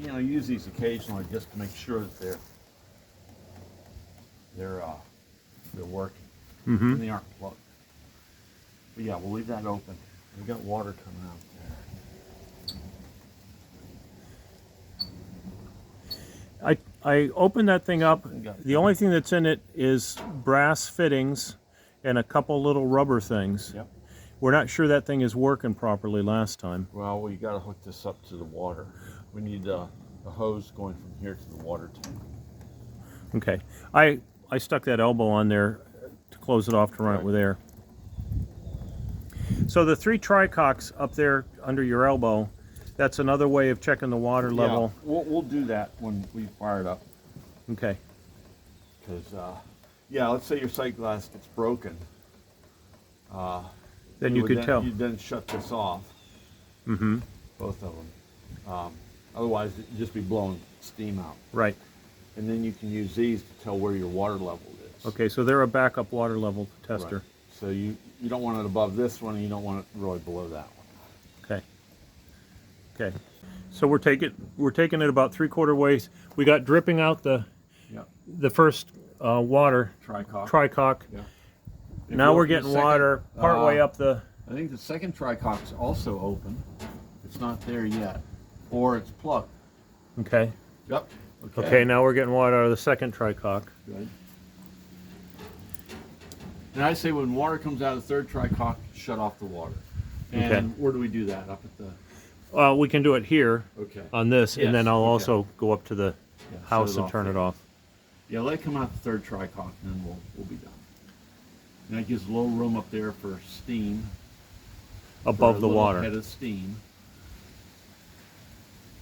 you know, use these occasionally just to make sure that they're working. Mm-hmm. And they aren't plugged. But yeah, we'll leave that open. We've got water coming out there. I opened that thing up. The only thing that's in it is brass fittings and a couple little rubber things. Yep. We're not sure that thing is working properly last time. Well, we got to hook this up to the water. We need a hose going from here to the water tank. Okay. I stuck that elbow on there to close it off to run it with air. So the 3 tricocks up there under your elbow, that's another way of checking the water level. Yeah, we'll do that when we fire it up. Okay. Because, yeah, let's say your sight glass gets broken. Then you could tell. You'd then shut this off. Mm-hmm. Both of them. Otherwise, it'd just be blowing steam out. Right. And then you can use these to tell where your water level is. Okay, so they're a backup water level tester. Right. So you don't want it above this one, and you don't want it really below that one. Okay. Okay. So we're taking it about 3/4 ways. We got dripping out the first water tricock. Yeah. Now we're getting water part way up the. I think the second tricock's also open. It's not there yet, or it's plugged. Okay. Yep. Okay. Now we're getting water out of the second tricock. Good. And I say when water comes out of the third tricock, shut off the water. And where do we do that? Up at the. We can do it here. Okay. On this, and then I'll also go up to the house and turn it off. Yeah, let it come out the third tricock, and then we'll be done. And that gives a little room up there for steam. Above the water. Head of steam.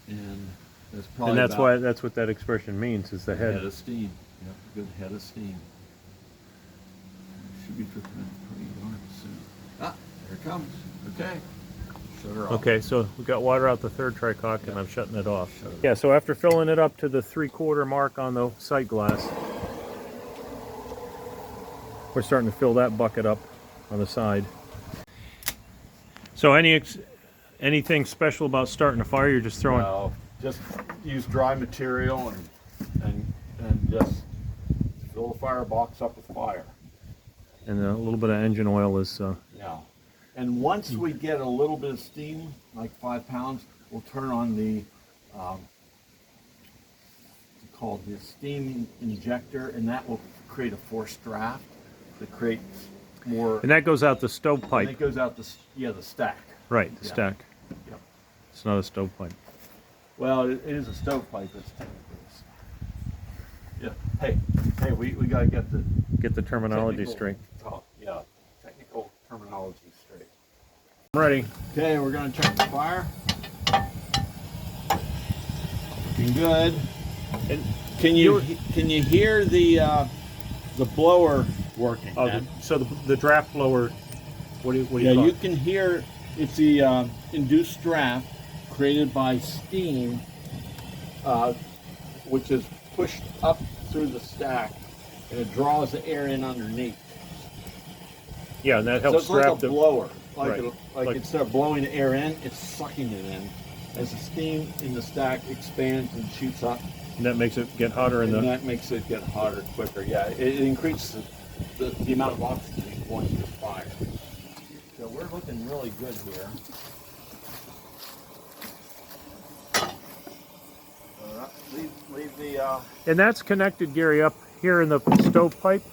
And that's probably. And that's what that expression means, is the head. Head of steam. Yep, good head of steam. Should be dripping in pretty darn soon. Ah, there it comes. Okay. Shut her off. Okay, so we got water out the third tricock, and I'm shutting it off. Yeah, so after filling it up to the 3/4 mark on the sight glass, we're starting to fill that bucket up on the side. So anything special about starting a fire? You're just throwing? No, just use dry material and just fill the firebox up with fire. And a little bit of engine oil is. Yeah. And once we get a little bit of steam, like 5 pounds, we'll turn on the called the steam injector, and that will create a forced draft that creates more. And that goes out the stovepipe. And it goes out the stack. Right, the stack. Yep. It's not a stovepipe. Well, it is a stovepipe. It's technically. Yeah. Hey, we gotta get the terminology straight. Yeah, technical terminology straight. I'm ready. Okay, we're gonna check the fire. Looking good. And can you hear the blower working? Oh, so the draft blower. What do you call you it? can hear. It's the induced draft created by steam, which is pushed up through the stack, and it draws the air in underneath. Yeah, and that helps so it's draft like a blower. Right. Like instead of blowing the air in, it's sucking it in. As the steam in the stack expands and shoots up. And that makes it get hotter that makes it get hotter quicker. Yeah, it increases the amount of oxygen going to the fire. So we're looking really good here. Leave the. And that's connected, Gary, up here in the stovepipe.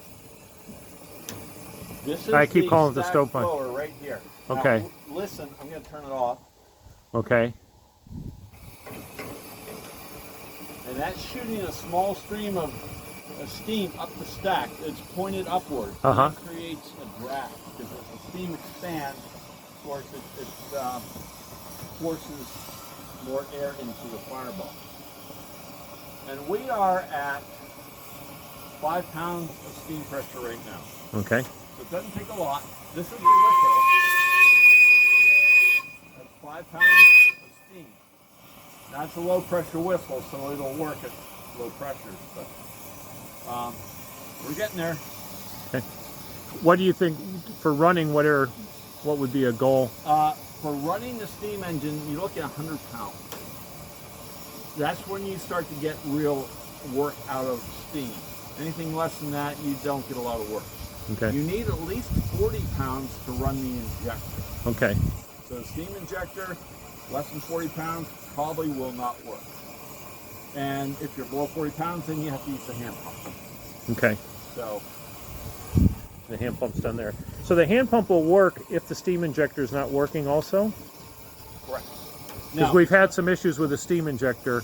This is I keep calling it the stovepipe. Blower right here. Okay. Now, listen, I'm going to turn it off. Okay. And that's shooting a small stream of steam up the stack. It's pointed upward. Uh-huh. It creates a draft because as the steam expands, of course, it forces more air into the fireball. And we are at 5 pounds of steam pressure right now. Okay. So it doesn't take a lot. This is the whistle. That's 5 pounds of steam. That's a low pressure whistle, so it'll work at low pressures. But we're getting there. Okay. What do you think for running? What would be a goal? For running the steam engine, you're looking at 100 pounds. That's when you start to get real work out of steam. Anything less than that, you don't get a lot of work. Okay. You need at least 40 pounds to run the injector. Okay. So the steam injector, less than 40 pounds, probably will not work. And if you're below 40 pounds, then you have to use the hand pump. Okay. So the hand pump's done there. So the hand pump will work if the steam injector is not working also? correct. Because we've had some issues with the steam injector.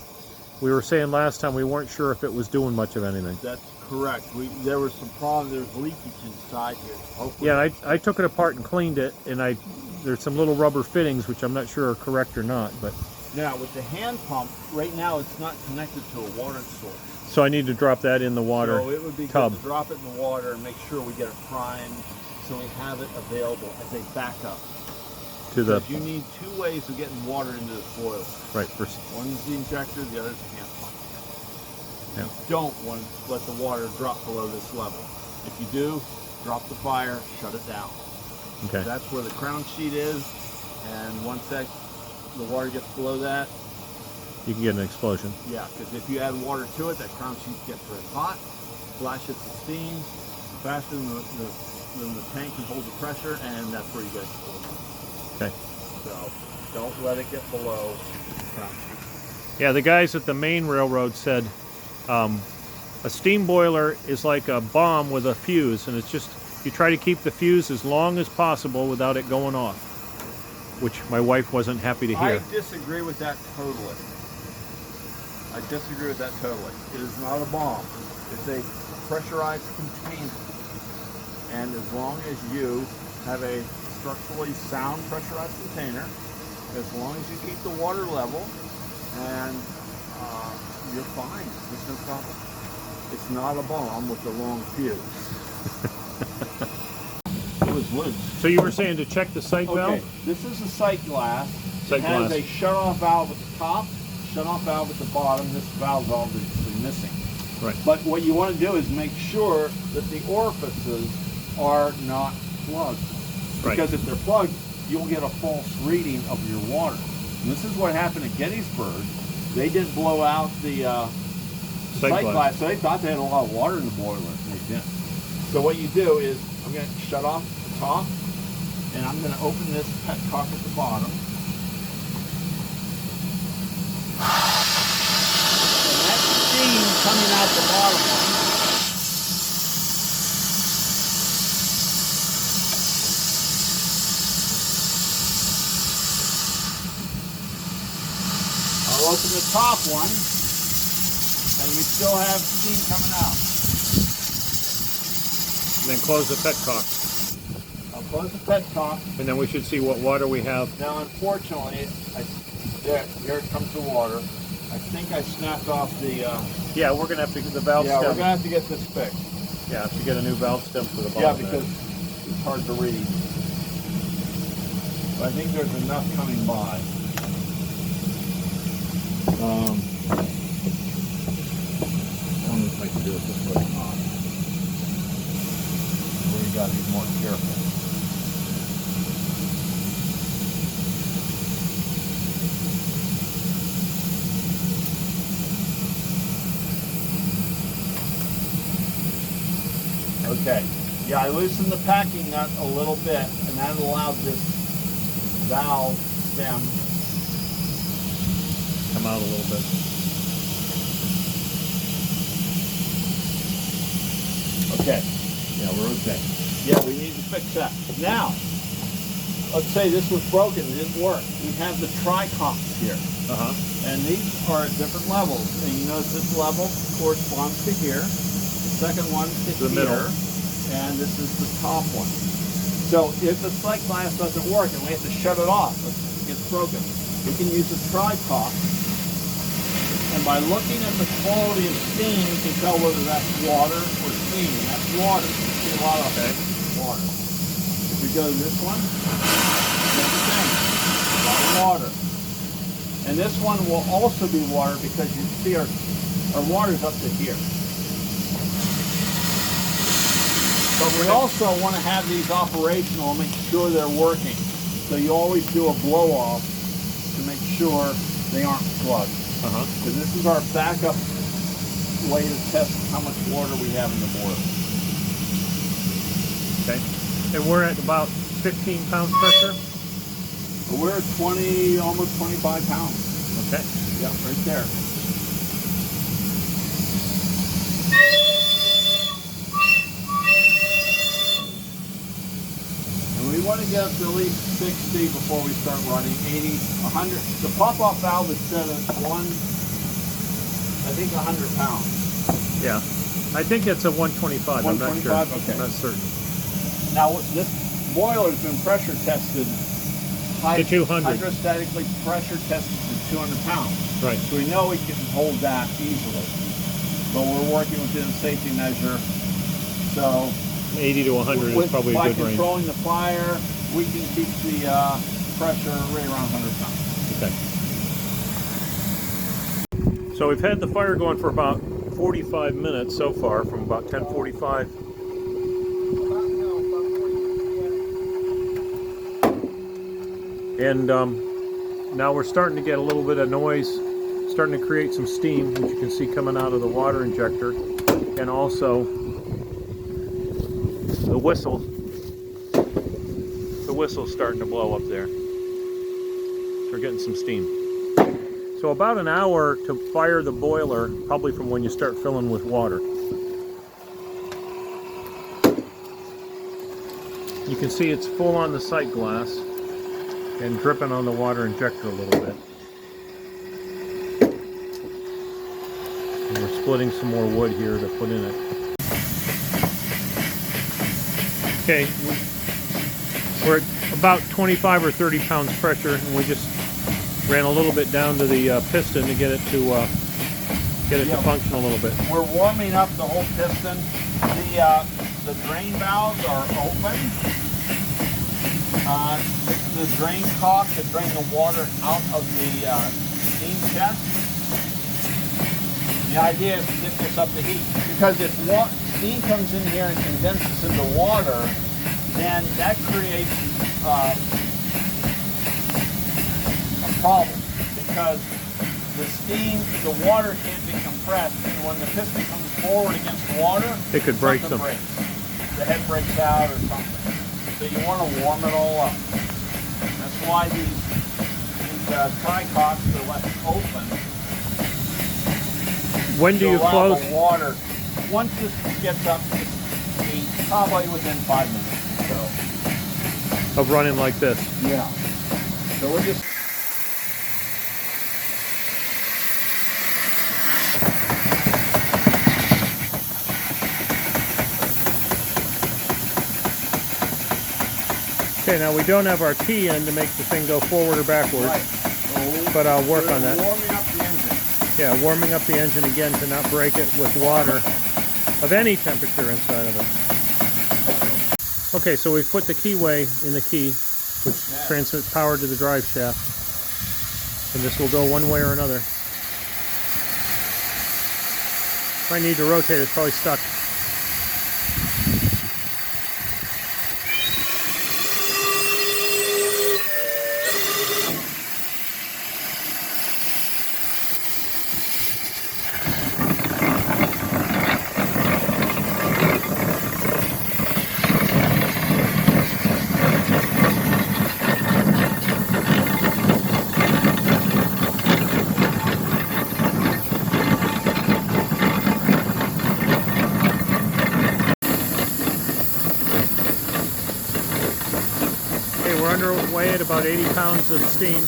We were saying last time we weren't sure if it was doing much of anything. That's correct. There was some problems. There was leakage inside here. Hopefully. Yeah, I took it apart and cleaned it, and there's some little rubber fittings, which I'm not sure are correct or not. But now with the hand pump, right now it's not connected to a water source. So I need to drop that in the water So it would be tub. good to drop it in the water and make sure we get it primed so we have it available as a backup. To the Because you need two ways of getting water into the boiler. right. One is the injector, the other is the hand pump. Yeah. You don't want to let the water drop below this level. If you do, drop the fire, shut it down. Okay. That's where the crown sheet is, and once the water gets below that, You can get an explosion. yeah, because if you add water to it, that crown sheet gets red hot, flashes the steam faster than the tank can hold the pressure, and that's where you get explosion. Okay. So don't let it get below the crown sheet. Yeah, the guys at the Maine Railroad said a steam boiler is like a bomb with a fuse, and it's just you try to keep the fuse as long as possible without it going off, which my wife wasn't happy to hear. I disagree with that totally. I disagree with that totally. It is not a bomb. It's a pressurized container. And as long as you have a structurally sound pressurized container, as long as you keep the water level, and you're fine. There's no problem. It's not a bomb with the wrong fuse. It was loose. So you were saying to check the sight Okay, valve? this is a sight glass. Sight It has glass. a shut-off valve at the top, shut-off valve at the bottom. This valve is obviously missing. Right. But what you want to do is make sure that the orifices are not plugged. Right. Because if they're plugged, you'll get a false reading of your water. And this is what happened at Gettysburg. They didn't blow out the sight glass, so they thought they had a lot of water in the boiler. They didn't. So what you do is, I'm going to shut off the top, and I'm going to open this petcock at the bottom. And that steam coming out the bottom one, I'll open the top one, and we still have steam coming out. And then close the petcock. I'll close the petcock. And then we should see what water we have. Now, unfortunately, here comes the water. I think I snapped off the. Yeah, we're gonna have to get the valve Yeah, stem. we're gonna have to get this fixed. Yeah, have to get a new valve stem for the bottom. Yeah, there. because it's hard to read. But I think there's enough coming by. I don't know if I can do it this way or not. We gotta be more careful. Okay. Yeah, I loosened the packing nut a little bit, and that allowed this valve stem Come out a little bit. Okay. Yeah, we're okay. Yeah, we need to fix that. Now, let's say this was broken, it didn't work. We have the tri-cocks here. Uh-huh. And these are at different levels. And you notice this level corresponds to here. The second one to The here. middle. And this is the top one. So if the sight glass doesn't work and we have to shut it off, it gets broken, we can use the tri-cock. And by looking at the quality of steam, you can tell whether that's water or steam. That's water. You see a lot of water. If we go to this one, same thing. A lot of water. And this one will also be water because you see our water's up to here. But we also want to have these operational and make sure they're working. So you always do a blow off to make sure they aren't plugged. Because this is our backup way to test how much water we have in the boiler. Okay. And we're at about 15 pounds pressure? We're at 20, almost 25 pounds. Okay. Yep, right there. And we want to get up to at least 60 before we start running. 80, 100. The pop-off valve is set at I think 100 pounds. Yeah. I think it's a 125. 125? I'm not sure. Okay. I'm not certain. Now, this boiler's been pressure tested. To 200. Hydrostatically pressure tested to 200 pounds. Right. So we know we can hold that easily. But we're working within a safety measure. So 80 to 100 is probably a good range. By controlling the fire, we can keep the pressure right around 100 pounds. Okay. So we've had the fire going for about 45 minutes so far, from about 10:45. And now we're starting to get a little bit of noise, starting to create some steam, which you can see coming out of the water injector, and also the whistle. The whistle's starting to blow up there. So we're getting some steam. So about an hour to fire the boiler, probably from when you start filling with water. You can see it's full on the sight glass and dripping on the water injector a little bit. And we're splitting some more wood here to put in it. Okay, we're at about 25 or 30 pounds pressure, and we just ran a little bit down to the piston to get it to function a little bit. We're warming up the whole piston. The drain valves are open. The drain cock to drain the water out of the steam chest. The idea is to get this up to heat, because if steam comes in here and condenses into water, then that creates a problem, because the water can't be compressed, and when the piston comes forward against water, it could break something breaks. The head breaks out or something. So you want to warm it all up. That's why these tri-cocks are left open. When do you close? The water. Once this gets up to heat, probably within 5 minutes or so. Of running like this? Yeah. So we're just... Okay, now we don't have our key in to make the thing go forward or backwards, right. But I'll work on that. Warming up the engine. Yeah, warming up the engine again to not break it with water of any temperature inside of it. Okay, so we've put the keyway in the key, which transmits power to the drive shaft, and this will go one way or another. Might need to rotate, it's probably stuck. We're underway at about 80 pounds of steam.